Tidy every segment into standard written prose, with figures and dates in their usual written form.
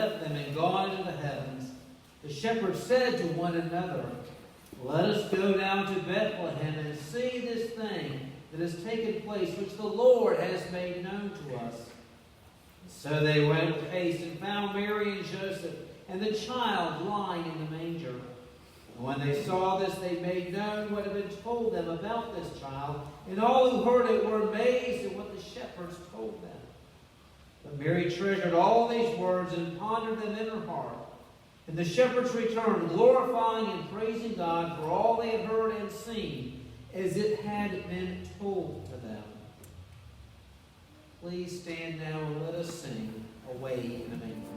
left them and gone into the heavens, the shepherds said to one another, "Let us go down to Bethlehem and see this thing that has taken place, which the Lord has made known to us." So they went with haste and found Mary and Joseph and the child lying in the manger. And when they saw this, they made known what had been told them about this child, and all who heard it were amazed at what the shepherds told them. But Mary treasured all these words and pondered them in her heart. And the shepherds returned, glorifying and praising God for all they had heard and seen, as it had been told to them. Please stand now and let us sing Away in the Manger.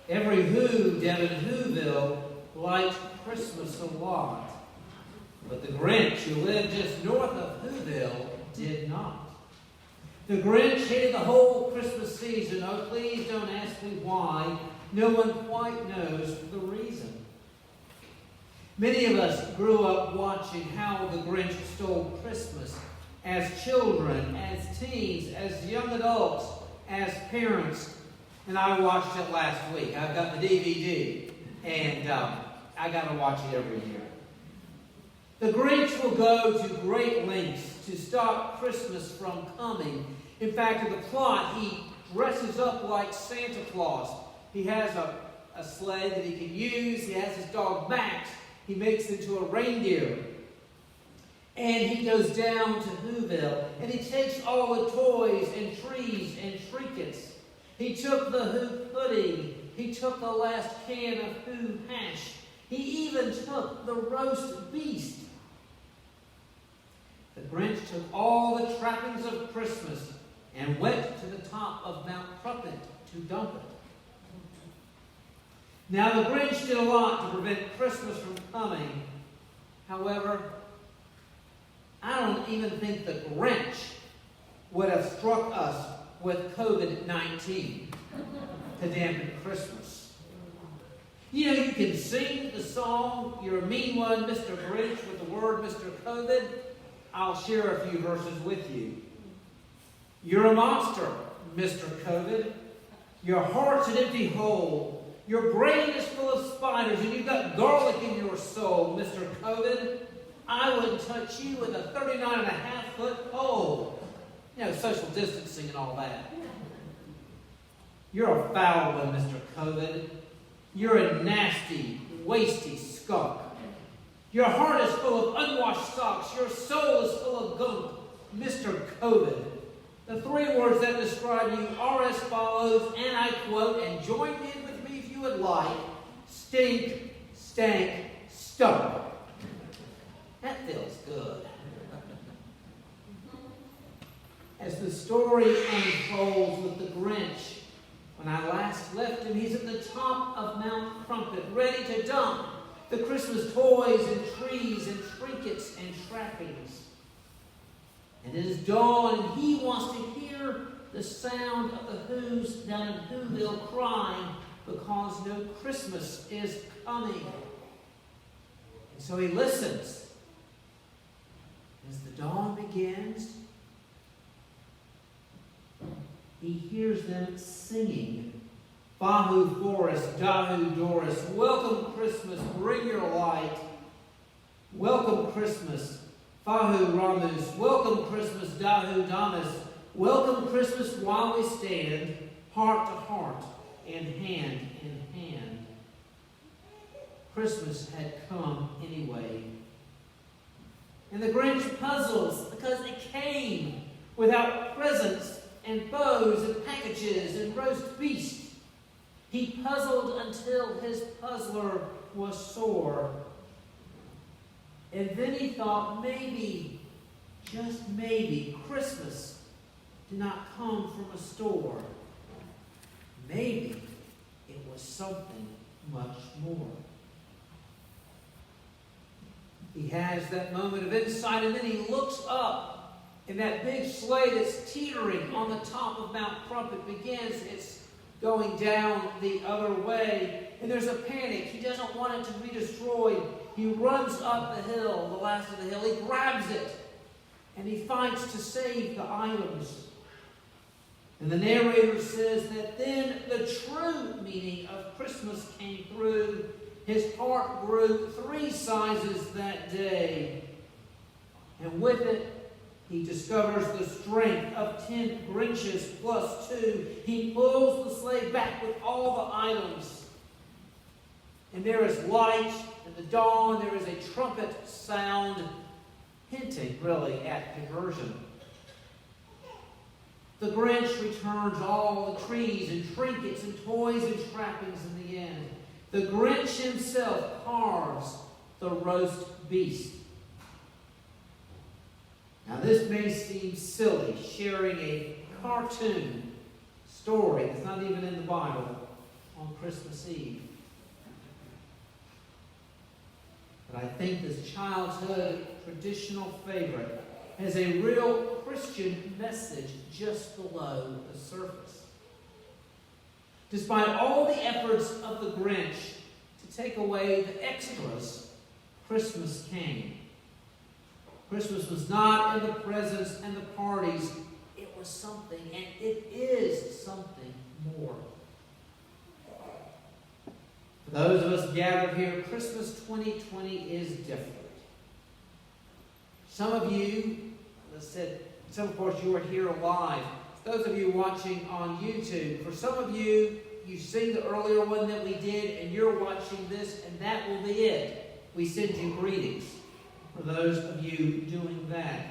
Every Who down in Whoville liked Christmas a lot. But the Grinch, who lived just north of Whoville, did not. The Grinch hated the whole Christmas season. Oh, please don't ask me why. No one quite knows the reason. Many of us grew up watching how the Grinch stole Christmas as children, as teens, as young adults, as parents. And I watched it last week. I've got the DVD, and I got to watch it every year. The Grinch will go to great lengths to stop Christmas from coming. In fact, in the plot, he dresses up like Santa Claus. He has a sleigh that he can use. He has his dog Max. He makes into a reindeer. And he goes down to Whoville, and he takes all the toys and trees and trinkets. He took the Who pudding. He took the last can of Who hash. He even took the roast beast. The Grinch took all the trappings of Christmas and went to the top of Mount Crumpet to dump it. Now, the Grinch did a lot to prevent Christmas from coming. However, I don't even think the Grinch would have struck us with COVID-19 to dampen Christmas. You know, you can sing the song, "You're a Mean One, Mr. Grinch," with the word Mr. COVID. I'll share a few verses with you. "You're a monster, Mr. COVID. Your heart's an empty hole. Your brain is full of spiders, and you've got garlic in your soul, Mr. COVID. I wouldn't touch you with a 39.5-foot pole." You know, social distancing and all that. "You're a foul one, Mr. COVID. You're a nasty, wasty skunk. Your heart is full of unwashed socks. Your soul is full of gunk, Mr. COVID. The three words that describe you are as follows, and I quote, and join in with me if you would like: stink, stank, stunk." That feels good. as the story unfolds with the Grinch. When I last left him, he's at the top of Mount Crumpet, ready to dump the Christmas toys and trees and trinkets and trappings. And it is dawn, and he wants to hear the sound of the Who's down in Whoville crying because no Christmas is coming. And so he listens. As the dawn begins, he hears them singing. Fahu Forest, Dahu Doris, welcome Christmas, bring your light. Welcome Christmas, Fahu Ramus, welcome Christmas, Dahu Damas. Welcome Christmas while we stand, heart to heart and hand in hand. Christmas had come anyway. And the Grinch puzzles because it came without presents and bows and packages and roast beast. He puzzled until his puzzler was sore. And then he thought maybe, just maybe, Christmas did not come from a store. Maybe it was something much more. He has that moment of insight, and then he looks up, and that big sleigh that's teetering on the top of Mount Crumpet begins its going down the other way. And there's a panic. He doesn't want it to be destroyed. He runs up the hill, the last of the hill. He grabs it, and he fights to save the items. And the narrator says that then the true meaning of Christmas came through. His heart grew 3 sizes that day. And with it, he discovers the strength of 10 Grinches plus 2. He pulls the sleigh back with all the items. And there is light in the dawn. There is a trumpet sound, hinting really at diversion. The Grinch returns all the trees and trinkets and toys and trappings in the end. The Grinch himself carves the roast beast. Now this may seem silly, sharing a cartoon story that's not even in the Bible on Christmas Eve. But I think this childhood traditional favorite has a real Christian message just below the surface. Despite all the efforts of the Grinch to take away the extras, Christmas came. Christmas was not in the presents and the parties. It was something, and it is something more. For those of us gathered here, Christmas 2020 is different. Some of you, as I said, some of course you are here live. Those of you watching on YouTube, for some of you, you've seen the earlier one that we did, and you're watching this, and that will be it. We send you greetings for those of you doing that.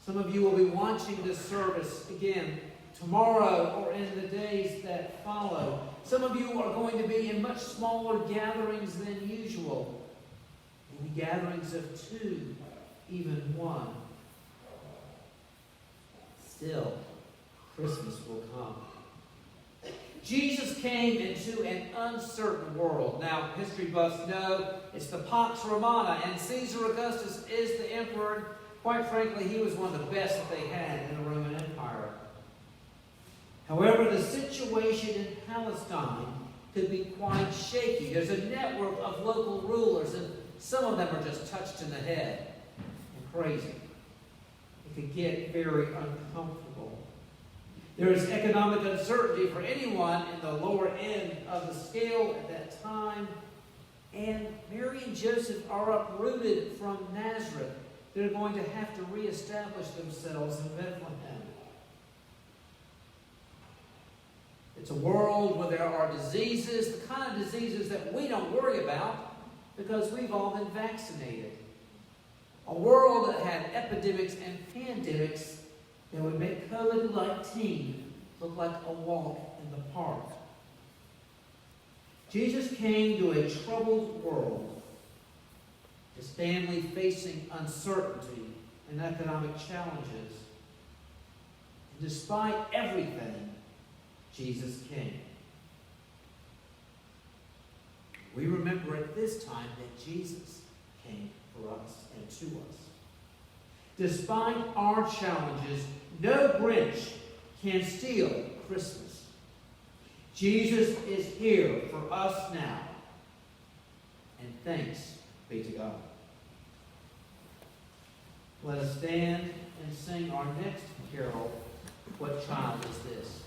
Some of you will be watching this service again tomorrow or in the days that follow. Some of you are going to be in much smaller gatherings than usual. Maybe gatherings of 2, even 1. Still, Christmas will come. Jesus came into an uncertain world. Now, history buffs know it's the Pax Romana, and Caesar Augustus is the emperor. Quite frankly, he was one of the best that they had in the Roman Empire. However, the situation in Palestine could be quite shaky. There's a network of local rulers, and some of them are just touched in the head and crazy. It could get very uncomfortable. There is economic uncertainty for anyone in the lower end of the scale at that time. And Mary and Joseph are uprooted from Nazareth. They're going to have to reestablish themselves in Bethlehem. It's a world where there are diseases, the kind of diseases that we don't worry about because we've all been vaccinated. A world that had epidemics and pandemics that would make COVID-19 look like a walk in the park. Jesus came to a troubled world, his family facing uncertainty and economic challenges. And despite everything, Jesus came. We remember at this time that Jesus came for us and to us. Despite our challenges, no Grinch can steal Christmas. Jesus is here for us now. And thanks be to God. Let us stand and sing our next carol, What Child Is This?